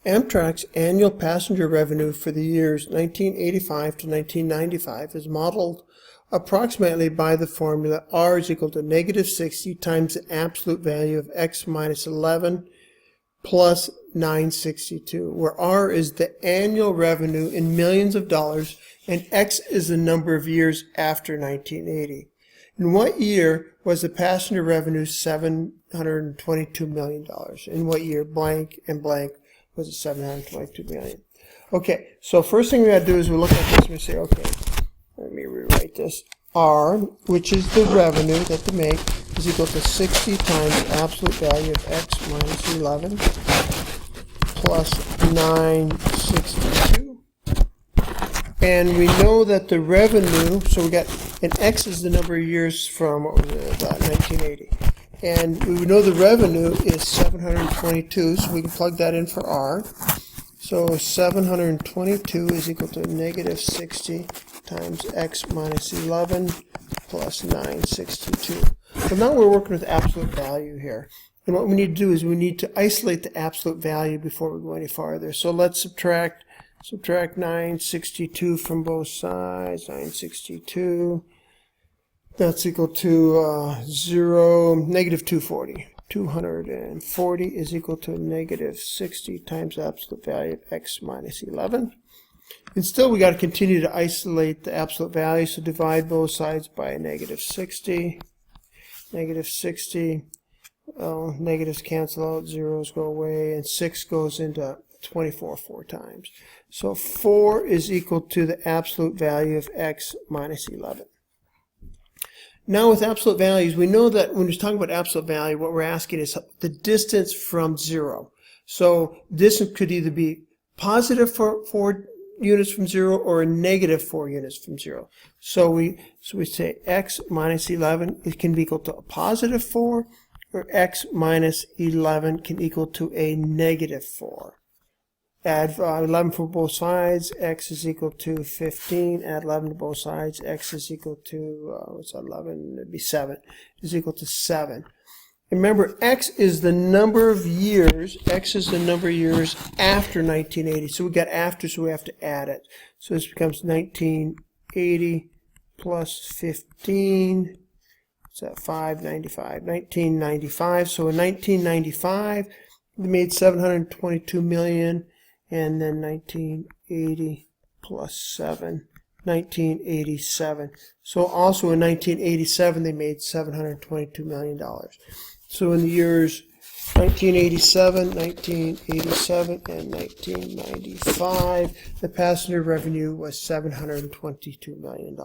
Amtrak's annual passenger revenue for the years 1985 to 1995 is modeled approximately by the formula R is equal to negative 60 times the absolute value of X minus 11 plus 962, where R is the annual revenue in millions of dollars and X is the number of years after 1980. In what year was the passenger revenue $722 million? In what year blank and blank was it 722 million? Okay, so first thing we got to do is we look at this and we say, okay, let me rewrite this. R, which is the revenue that they make, is equal to 60 times the absolute value of X minus 11 plus 962. And we know that the revenue, so we got, and X is the number of years from, what was it, about 1980. And we know the revenue is 722, so we can plug that in for R. So 722 is equal to negative 60 times X minus 11 plus 962. So now we're working with absolute value here. And what we need to do is we need to isolate the absolute value before we go any farther. So let's subtract 962 from both sides. 962. That's equal to negative 240. 240 is equal to negative 60 times the absolute value of X minus 11. And still we got to continue to isolate the absolute value, so divide both sides by negative 60. Negative 60. Negatives cancel out, zeros go away, and 6 goes into 24 4 times. So 4 is equal to the absolute value of X minus 11. Now with absolute values, we know that when we're talking about absolute value, what we're asking is the distance from 0. So this could either be positive 4 units from 0 or a negative 4 units from 0. So we say X minus 11, it can be equal to a positive 4, or X minus 11 can equal to a negative 4. Add 11 for both sides, X is equal to 15. Add 11 to both sides, X is equal to, what's that, 11? It'd be 7. Is equal to 7. Remember, X is the number of years. X is the number of years after 1980. So we got after, so we have to add it. So this becomes 1980 plus 15. What's that? 595. 1995. So in 1995, they made 722 million. And then 1980 plus 7, 1987. So also in 1987, they made $722 million. So in the years 1987, 1987, and 1995, the passenger revenue was $722 million.